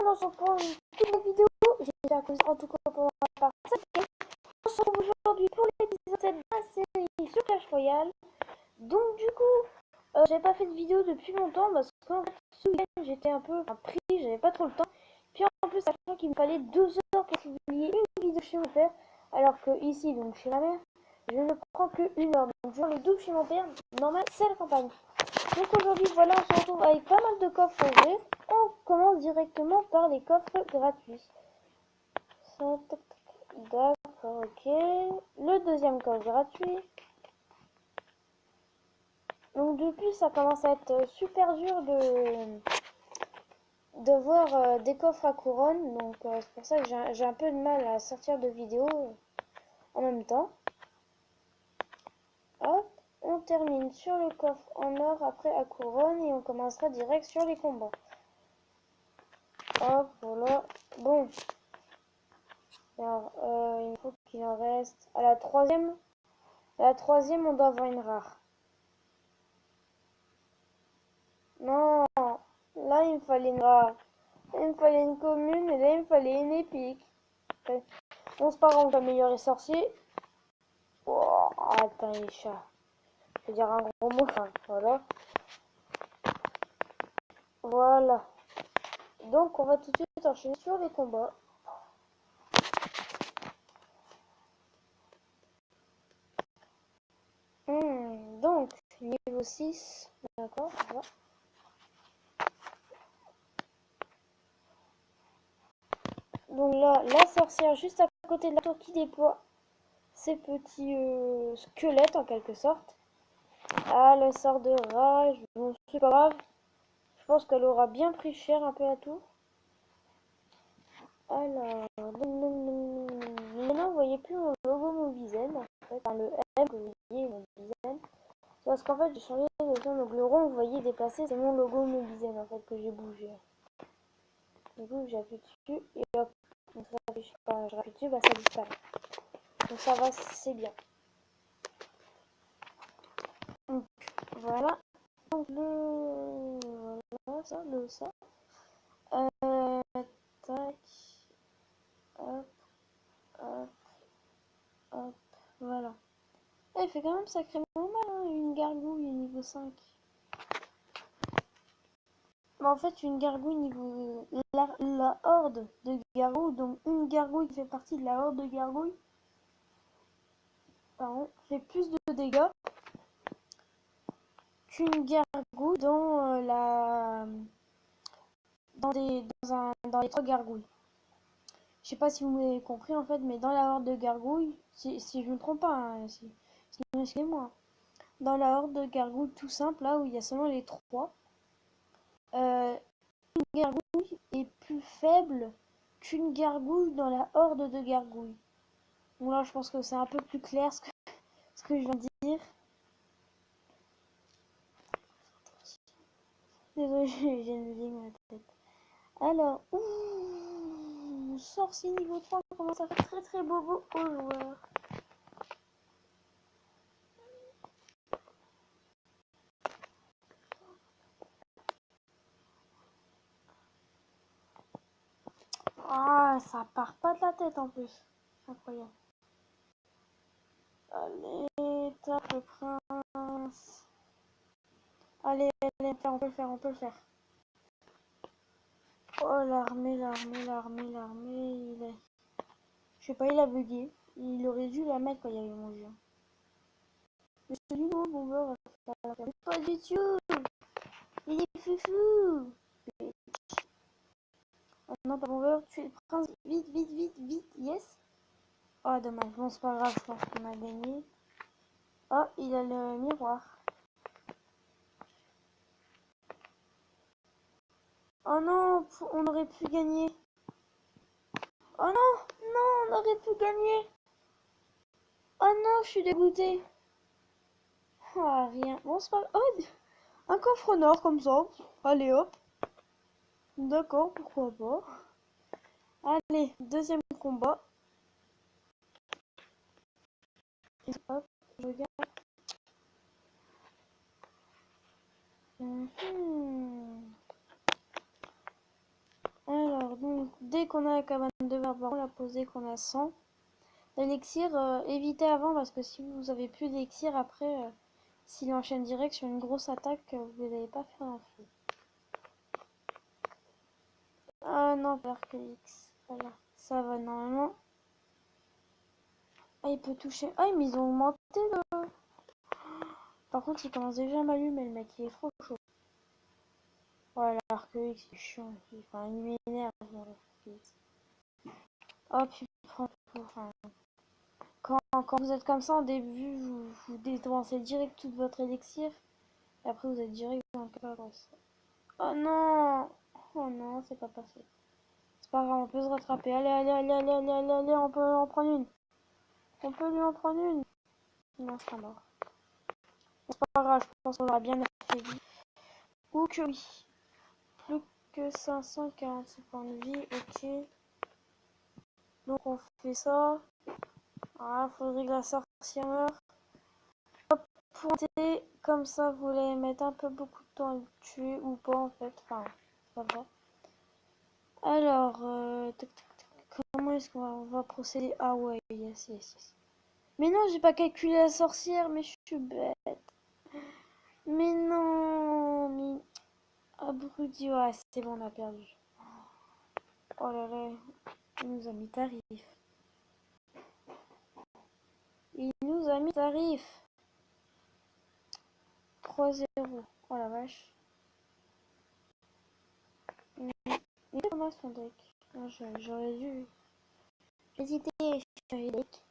on se retrouve pour une toute nouvelle vidéo. J'espère que en tout cas pour la partie 5. On se retrouve aujourd'hui pour l'épisode 7 de la série sur Clash Royale. Donc du coup, j'avais pas fait de vidéo depuis longtemps parce qu'en fait, ce week-end j'étais un peu pris, j'avais pas trop le temps. Puis en plus, sachant qu'il me fallait 2 heures pour publier une vidéo chez mon père, alors que ici, donc chez ma mère, je ne prends que 1 heure. Donc genre le double chez mon père, normal, c'est la campagne. Donc aujourd'hui, voilà, on se retrouve avec pas mal de coffres à ouvrir. On commence directement par les coffres gratuits. D'accord, ok. Le deuxième coffre gratuit. Donc depuis, ça commence à être super dur de voir des coffres à couronne. Donc c'est pour ça que j'ai un peu de mal à sortir de vidéos en même temps. Hop, on termine sur le coffre en or après à couronne et on commencera direct sur les combats. Hop, voilà. Bon. Alors, il faut qu'il en reste. À la troisième, on doit avoir une rare. Non, là il me fallait une rare. Là, il me fallait une commune et là il me fallait une épique. Bon, c'est pas grave, on va améliorer sorcier. Oh, attends, les chats. Je vais dire un gros mot. Enfin, voilà. Voilà. Donc, on va tout de suite enchaîner sur les combats. Donc, niveau 6. D'accord, voilà. Donc là, la sorcière juste à côté de la tour qui déploie ces petits squelettes en quelque sorte. Ah, le sort de rage, bon, c'est pas grave. Je pense qu'elle aura bien pris cher un peu la tour. Alors, maintenant vous voyez plus mon logo Mobizen en fait, enfin le M que vous voyez Mobizen. C'est parce qu'en fait j'ai changé de son, donc le rond que vous voyez déplacé c'est mon logo Mobizen en fait que j'ai bougé. Du coup j'appuie dessus et hop, donc ça affiche pas, je rappuie dessus, bah ça disparaît. Donc ça va, c'est bien. Donc voilà. Donc voilà ça, ça. Tac. Hop, hop, hop. Voilà. Elle fait quand même sacrément mal, hein, une gargouille niveau 5. Mais en fait, une gargouille niveau... La horde de gargouilles, donc une gargouille qui fait partie de la horde de gargouilles, pardon, fait plus de dégâts qu'une gargouille dans dans les 3 gargouilles. Je sais pas si vous m'avez compris en fait, mais dans la horde de gargouilles, si je me trompe pas, hein, excusez-moi, dans la horde de gargouilles tout simple, là où il y a seulement les 3, une gargouille est plus faible qu'une gargouille dans la horde de gargouilles. Bon là je pense que c'est un peu plus clair ce que je viens de dire. Désolé, j'ai une musique dans la tête. Alors, sorcier niveau 3 commence à faire très très bobo aux joueurs. Ah, ça part pas de la tête en plus. Incroyable. Allez, tape le prince. Allez, on peut le faire, on peut le faire. Oh, l'armée, il est... Je sais pas, il a bugué. Il aurait dû la mettre quand il y avait mon jeu. Mais c'est lui, mon bomber, pas du tout. Il est foufou. Oh, non, pas bomber, tu es le prince. Vite, vite, vite, vite, yes. Oh, dommage. Bon, c'est pas grave, je pense qu'on a gagné. Oh, il a le miroir. Oh non, on aurait pu gagner. Oh non, non, on aurait pu gagner. Oh non, je suis dégoûtée. Ah, rien. Bon, c'est pas... Oh, un coffre nord comme ça. Allez, hop. D'accord, pourquoi pas. Allez, deuxième combat. Hop, je regarde. Alors, qu'on a à la cabane de Barbaron, la posée qu'on a 100. L'élixir, évitez avant parce que si vous avez plus d'élixir après, s'il enchaîne direct sur une grosse attaque, vous n'allez pas faire un feu. Ah non, Perclix. Voilà, ça va normalement. Ah, il peut toucher. Ah, mais ils ont augmenté le. Par contre, il commence déjà à m'allumer, le mec, il est trop chaud. Ouais, l'Archéolix, c'est chiant. Enfin, il m'énerve, l'Archéolix. Hop, il prend tout. Enfin, quand vous êtes comme ça, en début, vous dépensez direct toute votre élixir. Et après, vous êtes direct dans le carrosse. Oh non! Oh non, c'est pas passé. C'est pas grave, on peut se rattraper. Allez, allez, allez, allez, allez, allez, allez, on peut en prendre une. On peut lui en prendre une. Non, c'est pas mort. C'est pas grave, je pense qu'on aura bien affaibli. Ou que oui. Plus que 546 points de vie, ok. Donc on fait ça. Voilà, faudrait que la sorcière meure. Hop, pointer. Comme ça, vous allez mettre un peu beaucoup de temps à le tuer ou pas en fait. Enfin, ça va. Alors, tac, tac, tac. Comment est-ce qu'on va procéder? Ah ouais, yes, yes, yes. Mais non, j'ai pas calculé la sorcière, mais je suis bête. Mais non, mais... Abruti, ouais, c'est bon, on a perdu. Oh là là, il nous a mis tarif. Il nous a mis tarif. 3-0. Oh la vache. Il est comment son deck? J'aurais dû hésiter sur les decks.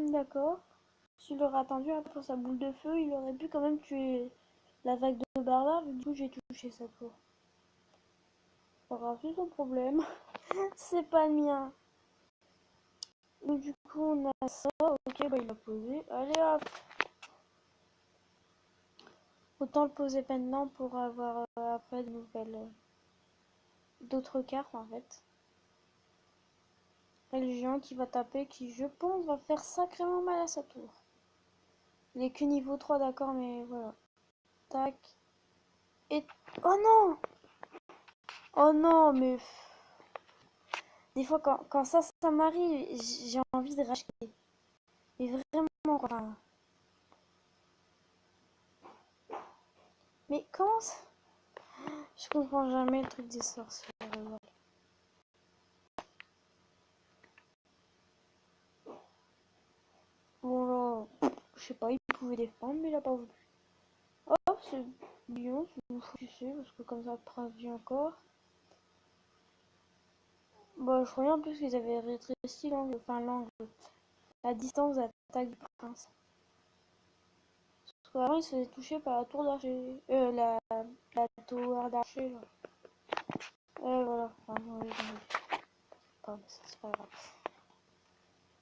D'accord. S'il aurait attendu pour sa boule de feu, il aurait pu quand même tuer la vague de barbares. Du coup, j'ai touché sa tour. Pas grave, c'est son problème. C'est pas le mien. Donc, du coup, on a ça. Ok, bah il l'a posé. Allez hop. Autant le poser maintenant pour avoir après de nouvelles. D'autres cartes en fait. Et le géant qui va taper, qui je pense va faire sacrément mal à sa tour. Il est que niveau 3, d'accord, mais voilà. Tac. Et... Oh non! Oh non, mais... Des fois, quand ça m'arrive, j'ai envie de racheter. Mais vraiment, quoi. Mais comment ça... Je comprends jamais le truc des sorcières. Bon là, je sais pas, il pouvait défendre, mais il a pas voulu. Hop, c'est bien, tu sais, parce que comme ça, prince vit encore. Bah, je croyais en plus qu'ils avaient rétréci l'angle, enfin l'angle, la distance d'attaque du prince. Parce qu'avant, il se faisait toucher par la tour d'archer, la tour d'archer, là. Voilà, enfin, oui, pardon, c'est pas grave.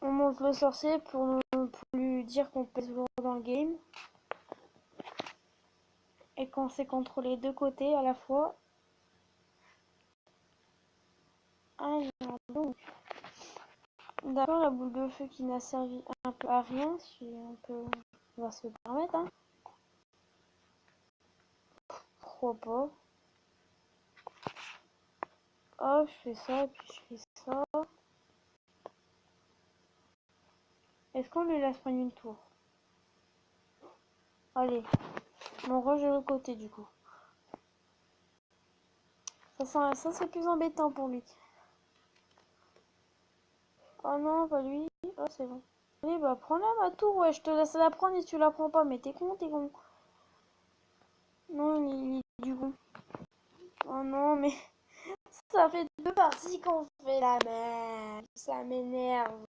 On monte le sorcier pour lui dire qu'on pèse lourd dans le game. Et qu'on sait contrôler deux côtés à la fois. Alors donc, d'accord, la boule de feu qui n'a servi un peu à rien, si on va se le permettre, hein. Pourquoi pas. Hop, je fais ça, et puis je fais ça. Est-ce qu'on lui laisse prendre une tour? Allez, on range de l'autre côté du coup. Ça c'est plus embêtant pour lui. Oh non, pas lui. Oh, c'est bon. Allez, bah prends-la ma tour, ouais, je te laisse la prendre et tu la prends pas, mais t'es con, t'es con. Non, il est du coup. Oh non, mais ça fait deux parties qu'on fait la même. Ça m'énerve.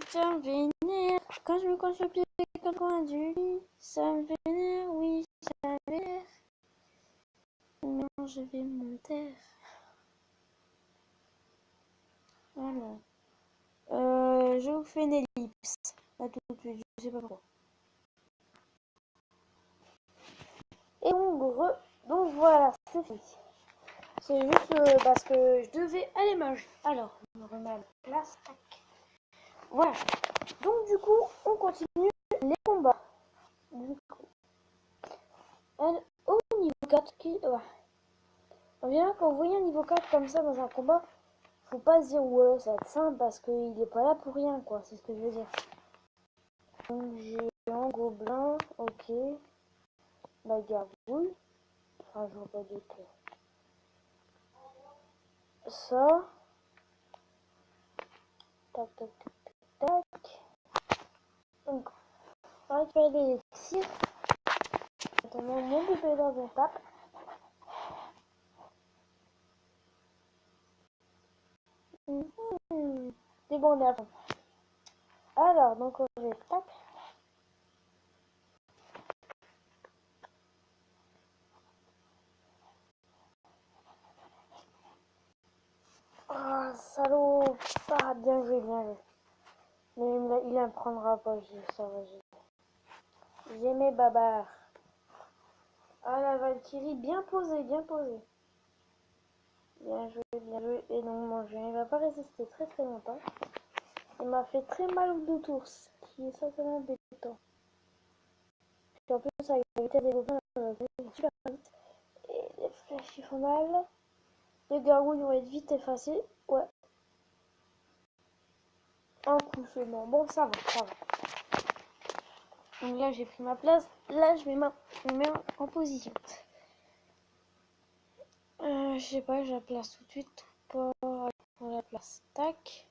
Ça me vénère. Quand je me coince le pied comme le coin du lit, ça me vénère, oui, ça me vénère. je vais me taire. Alors, je vous fais une ellipse. Là tout de suite, je sais pas pourquoi. Et donc voilà, c'est fini. C'est juste parce que je devais aller manger. Alors, je me remets à la place. Tac. Voilà. Donc du coup, on continue les combats. Du coup, au niveau 4, on vient quand vous voyez un niveau 4 comme ça dans un combat, faut pas se dire ouais ça va être simple parce qu'il est pas là pour rien quoi, c'est ce que je veux dire. Donc géant, gobelin, ok. La gargouille. Enfin je vois pas d'autre. Ça. Tac tac tac tac tac. Donc on va récupérer l'élixir. Maintenant mon bébé dans une tape. C'est bon, on est à fond. Alors, donc on va tac. Oh, salaud. Ah, bien joué, bien joué. Mais il en prendra pas, ça va. J'ai mes babards. Ah, la Valkyrie, bien posée, bien posée. Bien joué, bien joué. Et donc, mon jeu, il va pas résister très très longtemps. Il m'a fait très mal au deux tours, ce qui est certainement embêtant. En plus, avec la vitesse des gobelins, super vite. Et les flèches, ils font mal. Les gargouilles vont être vite effacées. Ouais. Un coup seulement. Bon, ça va, ça va. Donc là, j'ai pris ma place. Là, je me mets en position. Je sais pas, je la place tout de suite ou pas. On la place. Tac.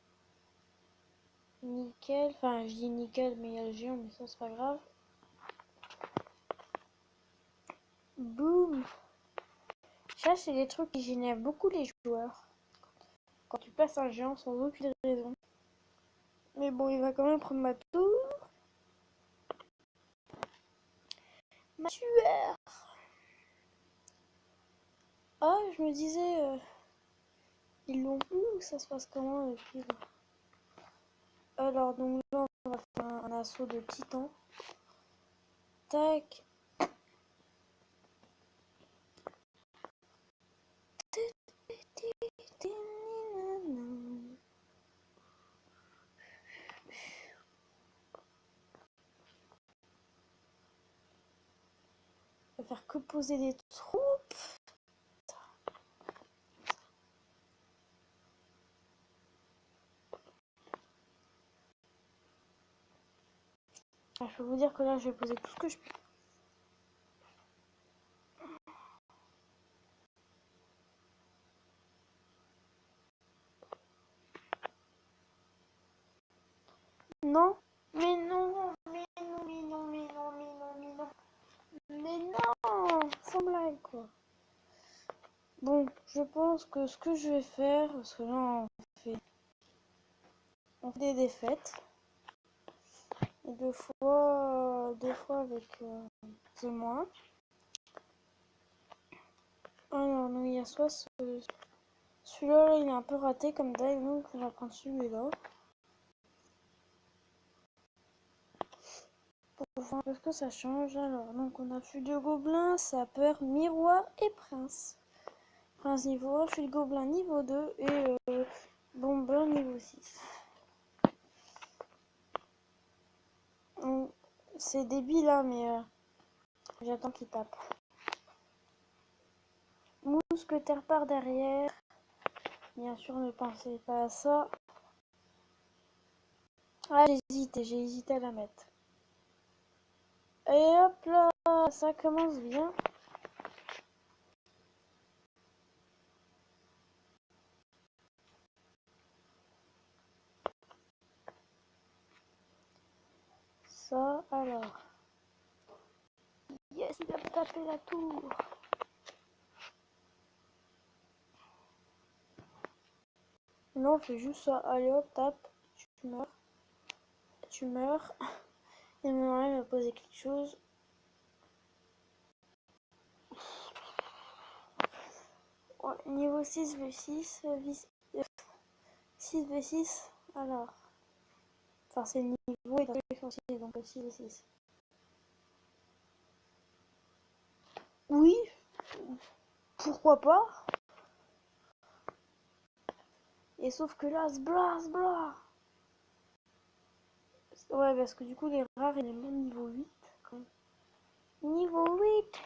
Nickel. Enfin, je dis nickel, mais il y a le géant, mais ça, c'est pas grave. Boum. Ça, c'est des trucs qui génèrent beaucoup les joueurs. Quand tu places un géant sans aucune raison. Mais bon, il va quand même prendre ma tour. Ma tueur. Ah, je me disais, ils l'ont où? Ça se passe comment depuis là? Alors, donc là, on va faire un assaut de titan. Tac. On va faire que poser des troupes. Ah, je peux vous dire que là, je vais poser tout ce que je peux. Non, mais non, mais non, mais non, mais non, mais non, mais non. Mais non, sans blague quoi. Bon, je pense que ce que je vais faire, parce que là on fait des défaites. Et deux fois avec c'est moins. Alors non, il y a soit celui-là là, il est un peu raté comme d'hab, donc on va prendre celui-là. Pour voir un peu ce que ça change. Alors, donc on a fui de gobelin, sapeur, miroir et prince. Prince niveau 1, fui de gobelin niveau 2 et bomber niveau 6. C'est débile là, mais j'attends qu'il tape. Mousquetaire par derrière. Bien sûr, ne pensez pas à ça. Ah, j'ai hésité à la mettre. Et hop là, ça commence bien. Ça, alors. Yes, il a tapé la tour. Non, on fait juste ça. Allez hop, tape. Tu meurs. Tu meurs. Et maintenant, il va poser quelque chose. Ouais, niveau 6v6, 6v6, alors. Enfin, c'est le niveau et dans les sens, donc 6v6. Oui, pourquoi pas. Et sauf que là, zbla. Ouais, parce que du coup, les rares, il est même niveau 8. Quand même. Niveau 8.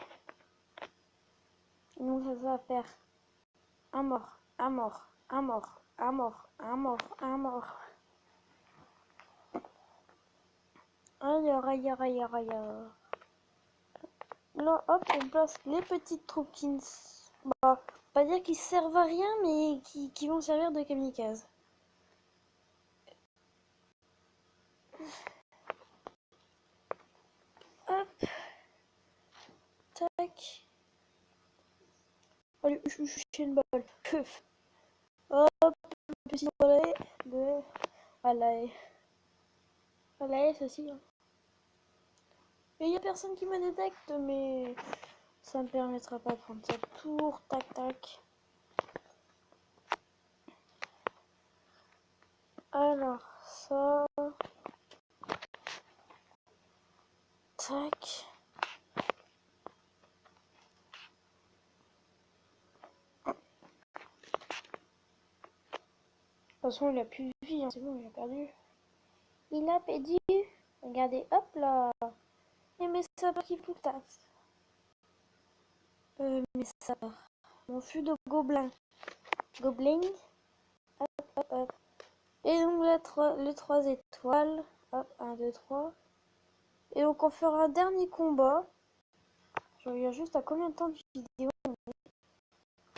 Donc ça va faire un mort. Aïe. Là, hop, on place les petites troupkins. Bah, pas dire qu'ils servent à rien, mais qui vont servir de kamikaze. Hop. Tac. Allez, je suis une balle. Hop, petit relais de... Allez, ceci. Et il n'y a personne qui me détecte, mais ça me permettra pas de prendre sa tour. Tac. Alors, ça... Tac. De toute façon, il a plus de vie, hein. C'est bon, il a perdu. Il a perdu. Regardez, hop là. Et mes sabres qui poutassent. Mes sabres. Mon fût de gobelin. Gobelin. Hop. Et donc les 3 étoiles. Hop, 1, 2, 3. Et donc on fera un dernier combat. Je regarde juste à combien de temps de vidéo.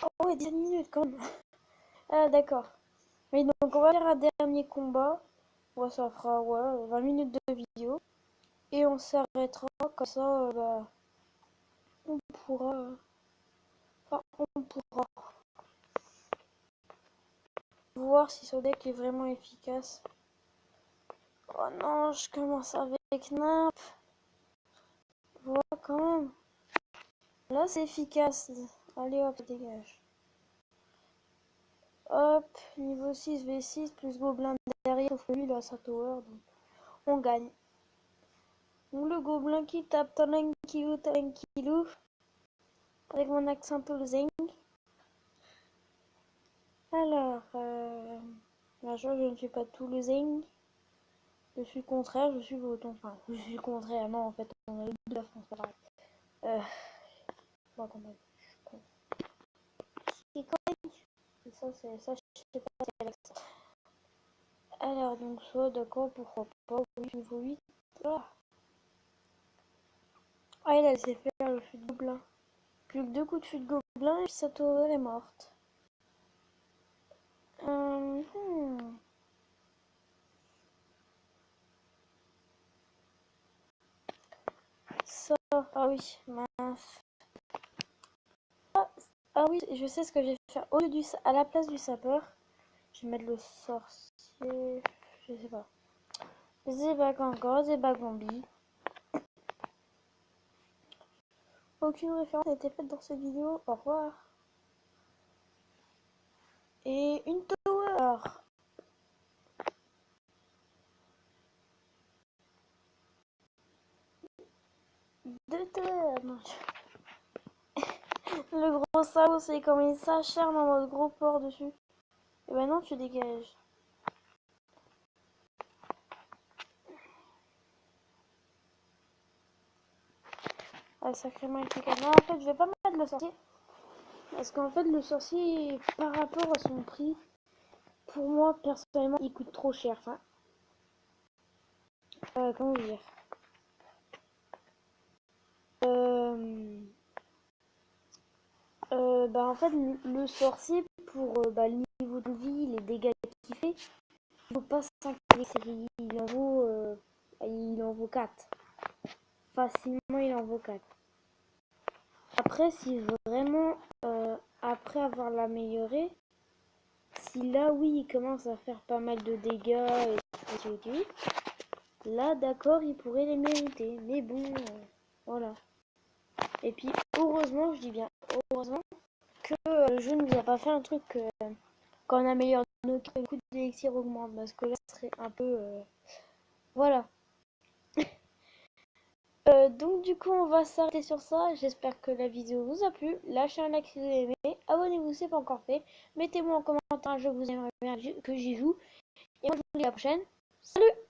Oh ouais, 10 minutes quand même. Ah d'accord. Mais donc on va faire un dernier combat. Ouais, ça fera 20 minutes de vidéo. Et on s'arrêtera comme ça. On pourra... on pourra voir si ce deck est vraiment efficace. Oh non, je commence avec nymph. Voilà quand même. Là c'est efficace. Allez hop, dégage. Hop, niveau 6v6 plus gobelin derrière. Sauf que lui il a sa tower. Donc on gagne. Donc le gobelin qui tape tranquillou. Avec mon accent toulousain. Alors, je ne suis pas toulousain. Je suis contraire, je suis breton. Enfin, je suis contraire. Non, en fait, on a eu de la France, pas pareil. Bon, quand même, je suis con. Ça, je sais pas si Alex. Alors, donc, soit d'accord, pourquoi pas. Oui, niveau 8. Ah, il a laissé faire le fût de gobelin. Plus que 2 coups de fût de gobelin et puis sa tour est morte. Ça, ah oui, mince. Ah oui, je sais ce que je vais faire. À la place du sapeur, je vais mettre le sorcier. Je sais pas. Zebak encore, Zebagombi. Aucune référence n'a été faite dans cette vidéo. Au revoir. Et une tower. 2 towers. Non. Le gros salaud, c'est comme il s'acharne en mode gros porc dessus. Et ben non, tu dégages. Ah, sacrément efficace. Non, en fait, je vais pas mettre le sorcier. Parce qu'en fait, le sorcier, par rapport à son prix, pour moi, personnellement, il coûte trop cher. Enfin, comment dire en fait, le sorcier, pour le niveau de vie, les dégâts qu'il fait, il faut pas s'inquiéter. Il en vaut 4. Facilement, il en vaut 4. Après, si vraiment, après avoir l'amélioré, si là, oui, il commence à faire pas mal de dégâts et tout, là, d'accord, il pourrait les mériter. Mais bon, voilà. Et puis, heureusement, je dis bien heureusement, que le jeu ne nous a pas fait un truc quand on améliore nos cartes, le coût d'élixir augmente. Parce que là, ce serait un peu... voilà. Donc du coup, on va s'arrêter sur ça. J'espère que la vidéo vous a plu. Lâchez un like si vous avez aimé. Abonnez-vous si ce n'est pas encore fait. Mettez-moi en commentaire un jeu que vous aimeriez bien que j'y joue. Et moi, je vous dis à la prochaine. Salut!